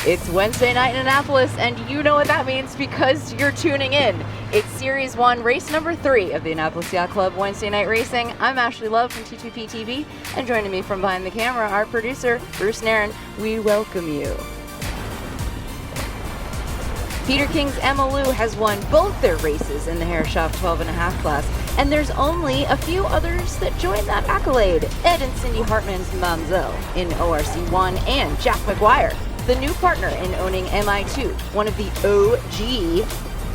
It's Wednesday night in Annapolis, and you know what that means because you're tuning in. It's Series 1, race number 3 of the Annapolis Yacht Club Wednesday night racing. I'm Ashley Love from T2P TV, and joining me from behind the camera, our producer, Bruce Nairn. We welcome you. Peter King's Emma Lou has won both their races in the Herreshoff 12.5 class, and there's only a few others that join that accolade. Ed and Cindy Hartman's Mamzelle in ORC1, and Jack McGuire, the new partner in owning MI2, one of the OG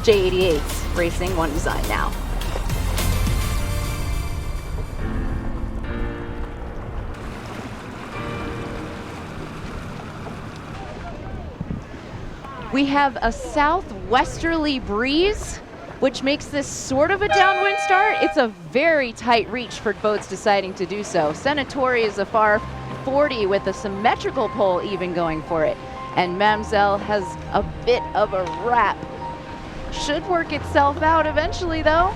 J88s, racing one design now. We have a southwesterly breeze, which makes this sort of a downwind start. It's a very tight reach for boats deciding to do so. Senatori is a far 40 with a symmetrical pole even going for it. And Mamzelle has a bit of a wrap. Should work itself out eventually though.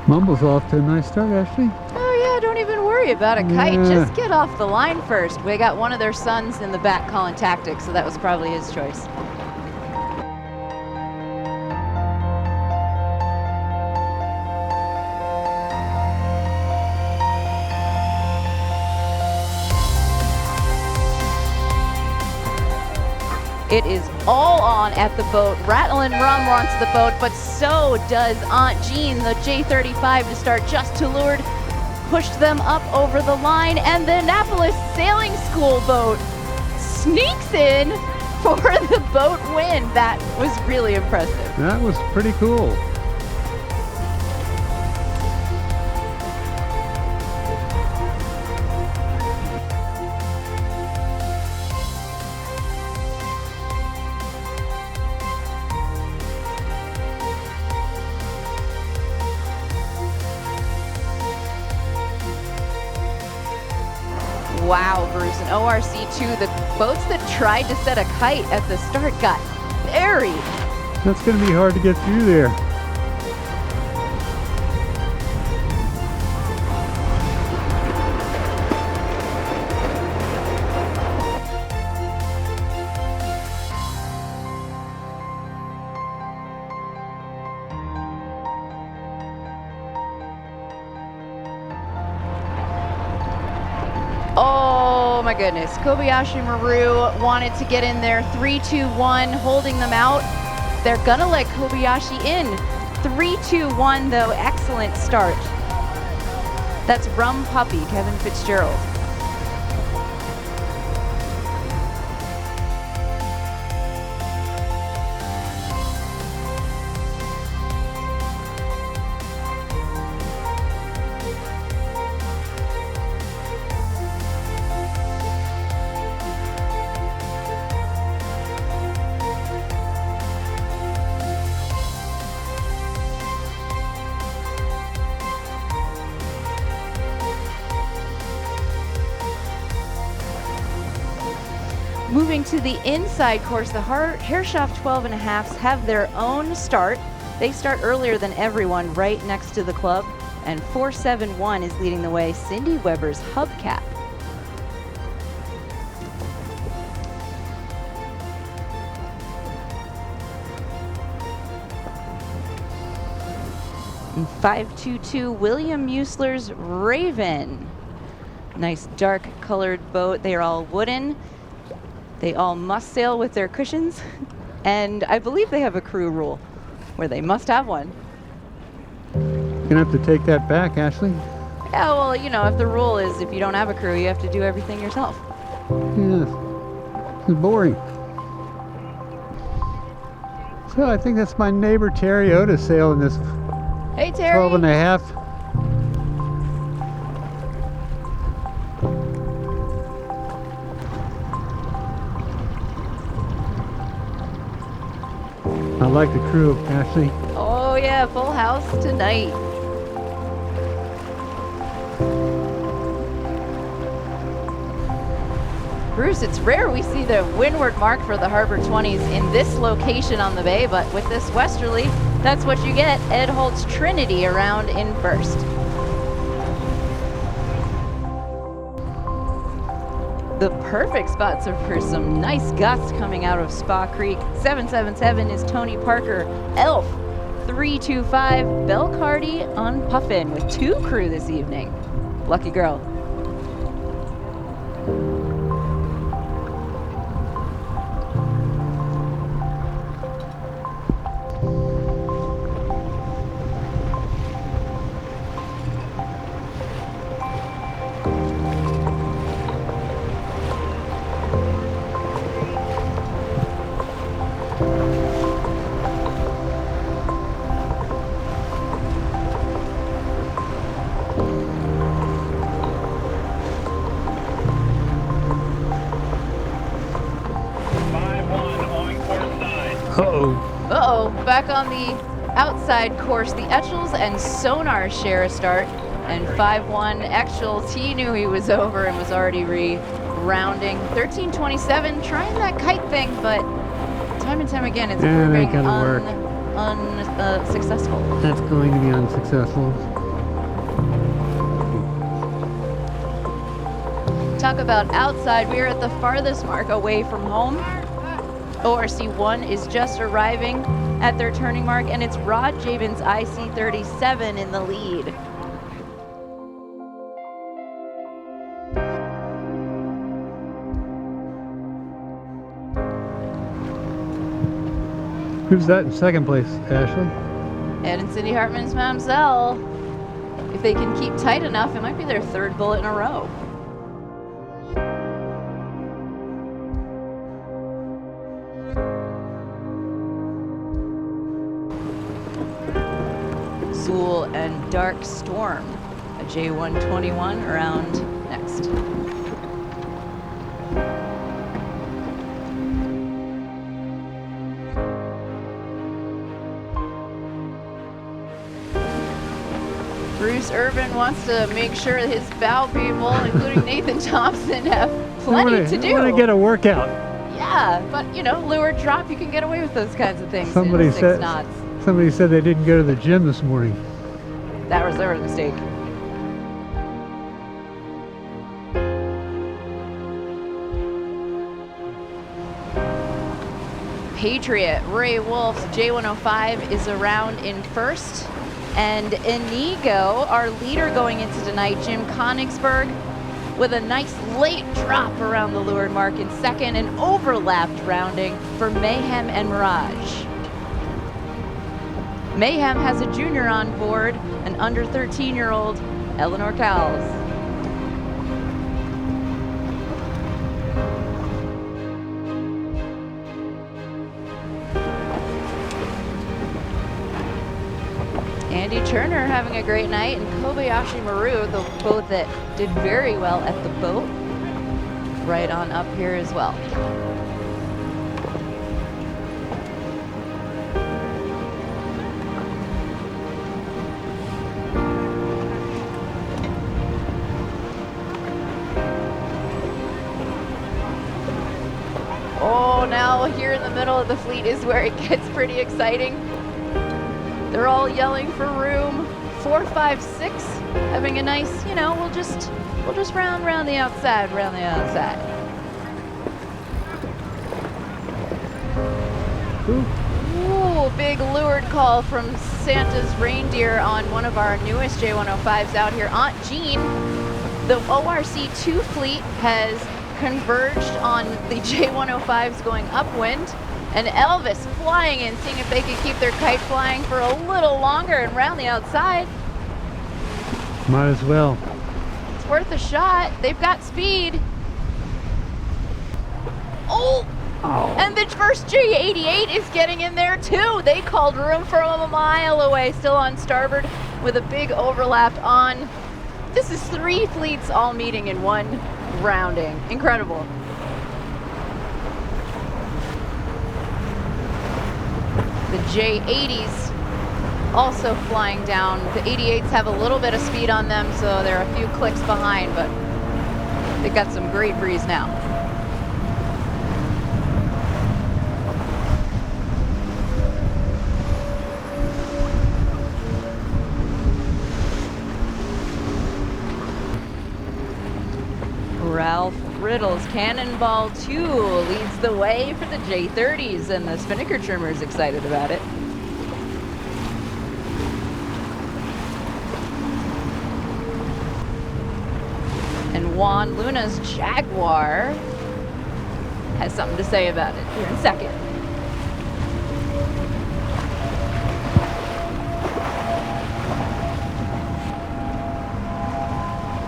Mumble's off to a nice start, Ashley. Oh yeah, don't even worry about a kite. Just get off the line first. We got one of their sons in the back calling tactics, so that was probably his choice. It is all on at the boat. Rattlin' Rum wants the boat, but so does Aunt Jean. The J35 to start just to leeward pushed them up over the line, and the Annapolis Sailing School boat sneaks in for the boat win. That was really impressive. That was pretty cool. Wow, Bruce, in ORC2, the boats that tried to set a kite at the start got buried. That's going to be hard to get through there. Oh my goodness, Kobayashi Maru wanted to get in there, 3-2-1, holding them out. They're gonna let Kobayashi in. 3-2-1 though, excellent start. That's Rum Puppy, Kevin Fitzgerald. Moving to the inside course, the Herreshoff 12.5s have their own start. They start earlier than everyone right next to the club, and 471 is leading the way, Cindy Weber's hubcap. And 522 William Muessler's Raven. Nice dark colored boat. They are all wooden. They all must sail with their cushions, and I believe they have a crew rule where they must have one. You're gonna have to take that back, Ashley. Yeah, well, you know, if the rule is if you don't have a crew, you have to do everything yourself. Yeah, it's boring. So I think that's my neighbor Terry Otis sailing this Hey, Terry. 12.5. I like the crew, Ashley. Oh yeah, full house tonight. Bruce, it's rare we see the windward mark for the Harbor 20s in this location on the bay, but with this westerly, that's what you get. Ed Holt's Trinity around in first. the perfect spot for some nice gusts coming out of Spa Creek. 777 is Tony Parker. Elf 325, Belle Cardi on Puffin with 2 crew this evening. Lucky girl. Uh-oh, back on the outside course, the Etchells and Sonar share a start, and 5-1 Etchells, he knew he was over and was already re-rounding. 1327, trying that kite thing, but time and time again, it's proving unsuccessful. That's going to be unsuccessful. Talk about outside, we are at the farthest mark away from home. ORC1 is just arriving at their turning mark, and it's Rod Jabin's IC37 in the lead. Who's that in second place, Ashley? Ed and Cindy Hartman's Mamselle. If they can keep tight enough, it might be their 3rd bullet in a row. Zool and Dark Storm, a J121 around next. Bruce Urban wants to make sure that his bow people, including Nathan Thompson, have plenty to do. I want to get a workout. Yeah, but you know, lure drop, you can get away with those kinds of things. Somebody in 6 knots. Somebody said they didn't go to the gym this morning. That was their mistake. Patriot, Ray Wolf's J105 is around in first. And Inigo, our leader going into tonight, Jim Konigsberg, with a nice late drop around the leeward mark in second, and overlapped rounding for Mayhem and Mirage. Mayhem has a junior on board, an under 13-year-old, Eleanor Cowles. Andy Turner having a great night, and Kobayashi Maru, the boat that did very well at the boat, right on up here as well. Oh, now here in the middle of the fleet is where it gets pretty exciting. They're all yelling for room. 4, 5, 6, having a nice, you know, we'll just round the outside, Ooh, big leeward call from Santa's reindeer on one of our newest J105s out here. Aunt Jean, the ORC2 fleet has converged on the J105s going upwind, and Elvis flying in, seeing if they could keep their kite flying for a little longer and round the outside. Might as well. It's worth a shot. They've got speed. Oh! And the first J88 is getting in there too. They called room from a mile away, still on starboard with a big overlap on. This is 3 fleets all meeting in one rounding. Incredible. The J80s also flying down. The 88s have a little bit of speed on them, so they're a few clicks behind, but they've got some great breeze now. Ralph Riddle's Cannonball 2 leads the way for the J30s, and the Spinnaker Trimmer's excited about it. And Juan Luna's Jaguar has something to say about it here in second.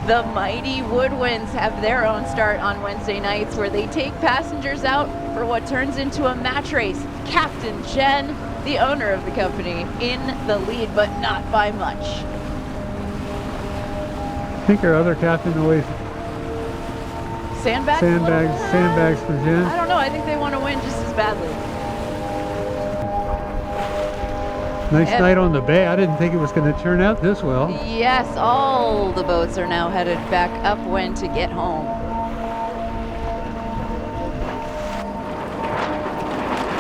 The Mighty Woodwinds have their own start on Wednesday nights, where they take passengers out for what turns into a match race. Captain Jen, the owner of the company, in the lead, but not by much. I think our other captain always sandbags for Jen. I don't know. I think they want to win just as badly. Nice night on the bay. I didn't think it was going to turn out this well. Yes, all the boats are now headed back upwind to get home.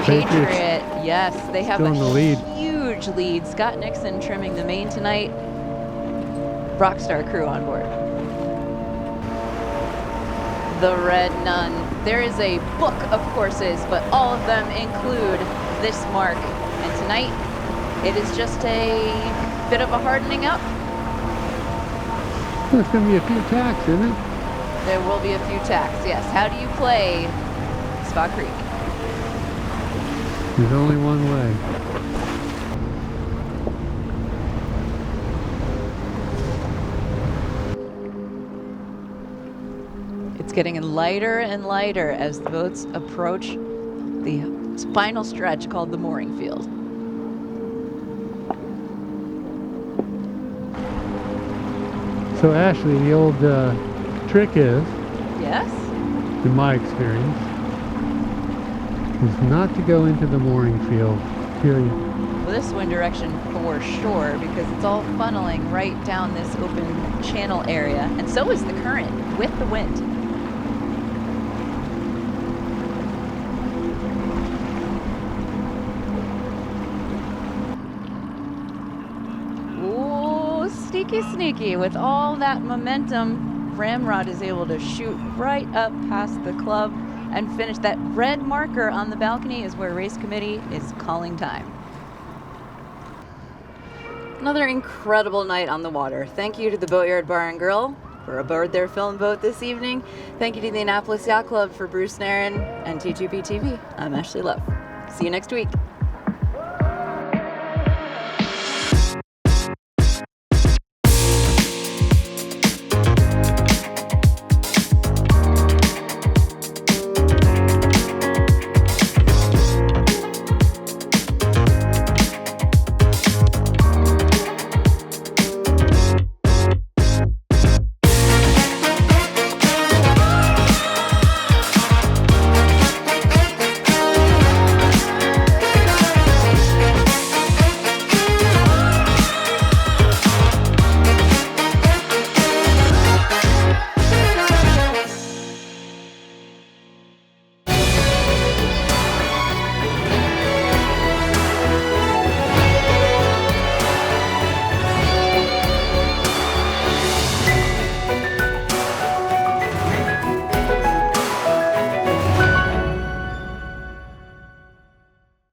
Patriot, yes, they have a huge lead. Scott Nixon trimming the main tonight. Rockstar crew on board. The Red Nun. There is a book of courses, but all of them include this mark. And tonight, it is just a bit of a hardening up. There's going to be a few tacks, isn't it? There will be a few tacks, yes. How do you play Spa Creek? There's only one way. It's getting lighter and lighter as the boats approach the final stretch called the mooring field. So Ashley, the old trick is, yes, in my experience, is not to go into the mooring field, period. Well, this wind direction for sure, because it's all funneling right down this open channel area, and so is the current with the wind. Sneaky with all that momentum. Ramrod is able to shoot right up past the club and finish. That red marker on the balcony is where race committee is calling time. Another incredible night on the water. Thank you to the Boatyard Bar and Grill for aboard their film boat this evening. Thank you to the Annapolis Yacht Club for Bruce Nairn and T2P TV. I'm Ashley Love. See you next week.